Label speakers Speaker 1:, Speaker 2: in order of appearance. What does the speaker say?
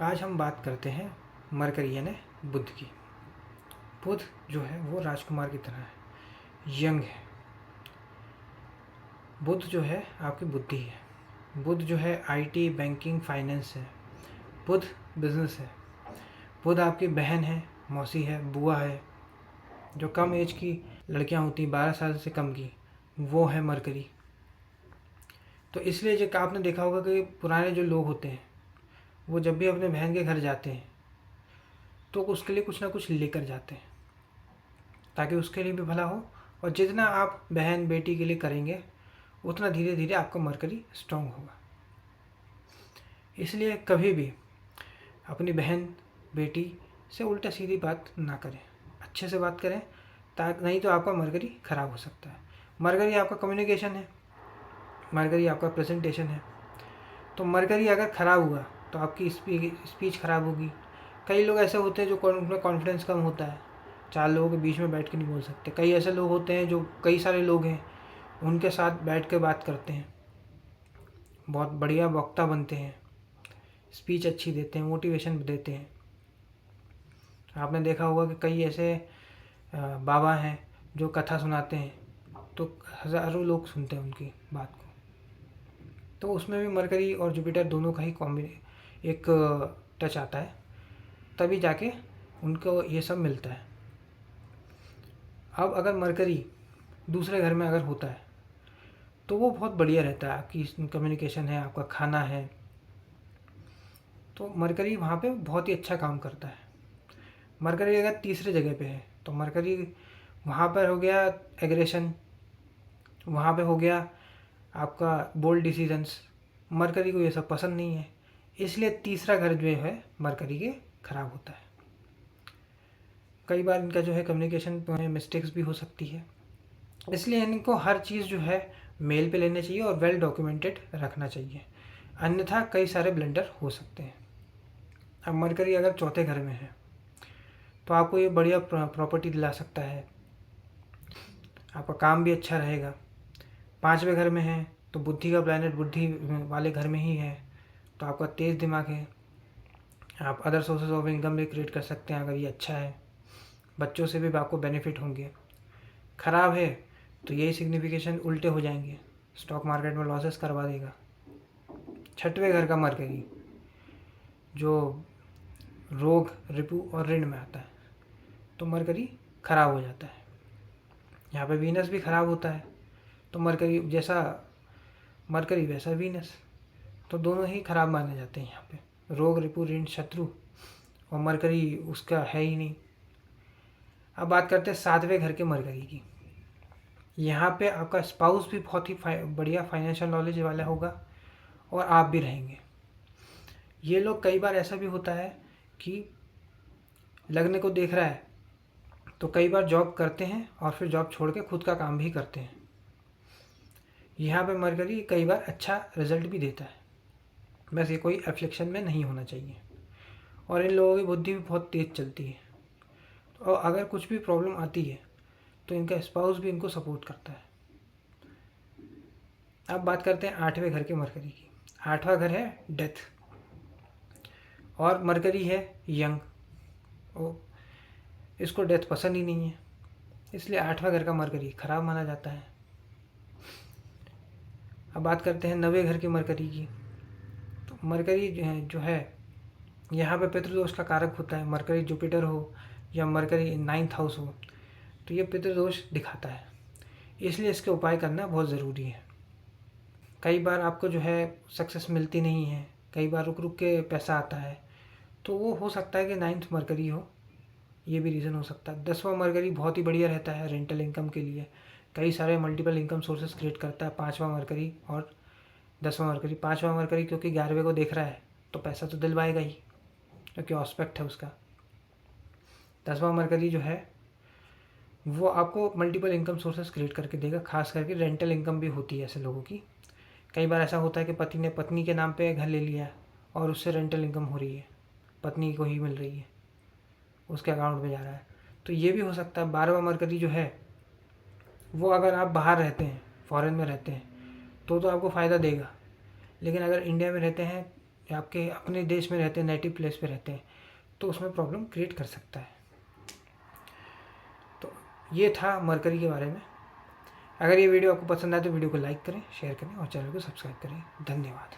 Speaker 1: आज हम बात करते हैं मरकरी यानी बुध की। बुध जो है वो राजकुमार की तरह है, यंग है। बुध जो है आपकी बुद्धि है। बुध जो है आईटी, बैंकिंग, फाइनेंस है। बुध बिजनेस है। बुध आपकी बहन है, मौसी है, बुआ है। जो कम एज की लड़कियां होती 12 साल से कम की, वो है मरकरी। तो इसलिए जो आपने देखा होगा कि पुराने जो लोग होते हैं वो जब भी अपने बहन के घर जाते हैं तो उसके लिए कुछ ना कुछ लेकर जाते हैं ताकि उसके लिए भी भला हो। और जितना आप बहन बेटी के लिए करेंगे उतना धीरे धीरे आपका मरकरी स्ट्रांग होगा। इसलिए कभी भी अपनी बहन बेटी से उल्टा सीधी बात ना करें, अच्छे से बात करें, ताकि नहीं तो आपका मरकरी ख़राब हो सकता है। मरकरी आपका कम्युनिकेशन है, मरकरी आपका प्रेजेंटेशन है। तो मरकरी अगर ख़राब हुआ तो आपकी स्पीच ख़राब होगी। कई लोग ऐसे होते हैं जो उनमें कॉन्फिडेंस कम होता है, 4 लोगों के बीच में बैठ के नहीं बोल सकते। कई ऐसे लोग होते हैं जो कई सारे लोग हैं उनके साथ बैठ के बात करते हैं, बहुत बढ़िया वक्ता बनते हैं, स्पीच अच्छी देते हैं, मोटिवेशन देते हैं। आपने देखा होगा कि कई ऐसे बाबा हैं जो कथा सुनाते हैं तो हज़ारों लोग सुनते हैं उनकी बात को। तो उसमें भी मरकरी और जुपिटर दोनों का ही एक टच आता है, तभी जाके उनको ये सब मिलता है। अब अगर मरकरी दूसरे घर में अगर होता है तो वो बहुत बढ़िया रहता है, आपकी कम्युनिकेशन है, आपका खाना है, तो मरकरी वहाँ पे बहुत ही अच्छा काम करता है। मरकरी अगर तीसरे जगह पे है तो मरकरी वहाँ पर हो गया एग्रेशन, वहाँ पे हो गया आपका बोल्ड डिसीजंस। मरकरी को ये सब पसंद नहीं है, इसलिए तीसरा घर जो है मरकरी के ख़राब होता है। कई बार इनका जो है कम्युनिकेशन में मिस्टेक्स भी हो सकती है, इसलिए इनको हर चीज़ जो है मेल पे लेना चाहिए और वेल डॉक्यूमेंटेड रखना चाहिए, अन्यथा कई सारे ब्लंडर हो सकते हैं। अब मरकरी अगर चौथे घर में है तो आपको ये बढ़िया प्रॉपर्टी दिला सकता है, आपका काम भी अच्छा रहेगा। 5वें घर में है तो बुद्धि का प्लैनेट बुद्धि वाले घर में ही है, तो आपका तेज़ दिमाग है, आप अदर सोर्सेज ऑफ इनकम भी क्रिएट कर सकते हैं अगर ये अच्छा है। बच्चों से भी आपको बेनिफिट होंगे। ख़राब है तो यही सिग्निफिकेशन उल्टे हो जाएंगे, स्टॉक मार्केट में लॉसेस करवा देगा। 6वें घर का मरकरी जो रोग, रिपु और ऋण में आता है तो मरकरी ख़राब हो जाता है। यहाँ पे वीनस भी ख़राब होता है तो मरकरी जैसा मरकरी वैसा वीनस, तो दोनों ही ख़राब माने जाते हैं। यहाँ पे रोग, रिपु, ऋण, शत्रु, और मरकरी उसका है ही नहीं। अब बात करते हैं 7वें घर के मरकरी की। यहाँ पे आपका स्पाउस भी बहुत ही बढ़िया फाइनेंशियल नॉलेज वाला होगा और आप भी रहेंगे। ये लोग कई बार ऐसा भी होता है कि लगने को देख रहा है तो कई बार जॉब करते हैं और फिर जॉब छोड़ के खुद का काम भी करते हैं। यहाँ पे मरकरी कई बार अच्छा रिजल्ट भी देता है, बस ये कोई एफ्लिक्शन में नहीं होना चाहिए। और इन लोगों की बुद्धि भी बहुत तेज़ चलती है, और अगर कुछ भी प्रॉब्लम आती है तो इनका स्पाउस भी इनको सपोर्ट करता है। अब बात करते हैं 8वें घर के मरकरी की। 8वां घर है डेथ और मरकरी है यंग, इसको डेथ पसंद ही नहीं है, इसलिए 8वां घर का मरकरी ख़राब माना जाता है। अब बात करते हैं 9वें घर के मरकरी की। तो मरकरी जो है यहाँ पे पितृदोष का कारक होता है। मरकरी जुपिटर हो या मरकरी 9th हाउस हो तो ये पितृदोष दिखाता है, इसलिए इसके उपाय करना बहुत ज़रूरी है। कई बार आपको जो है सक्सेस मिलती नहीं है, कई बार रुक रुक के पैसा आता है, तो वो हो सकता है कि 9th मरकरी हो, ये भी रीज़न हो सकता है। 10वां मरकरी बहुत ही बढ़िया रहता है रेंटल इनकम के लिए, कई सारे मल्टीपल इनकम सोर्सेस क्रिएट करता है 5वां मरकरी और 10वां मरकरी। 5वां मरकरी क्योंकि 11वें को देख रहा है तो पैसा तो दिलवाएगा ही, क्योंकि ऑस्पेक्ट है उसका। 10वां मरकरी जो है वो आपको मल्टीपल इनकम सोर्सेस क्रिएट करके देगा, खास करके रेंटल इनकम भी होती है ऐसे लोगों की। कई बार ऐसा होता है कि पति ने पत्नी के नाम पे घर ले लिया और उससे रेंटल इनकम हो रही है, पत्नी को ही मिल रही है, उसके अकाउंट में जा रहा है, तो ये भी हो सकता है। 12वां मरकरी जो है वो अगर आप बाहर रहते हैं, फॉरेन में रहते हैं तो आपको फ़ायदा देगा, लेकिन अगर इंडिया में रहते हैं या आपके अपने देश में रहते हैं, नेटिव प्लेस पे रहते हैं, तो उसमें प्रॉब्लम क्रिएट कर सकता है। तो ये था मरकरी के बारे में। अगर ये वीडियो आपको पसंद आए तो वीडियो को लाइक करें, शेयर करें और चैनल को सब्सक्राइब करें। धन्यवाद।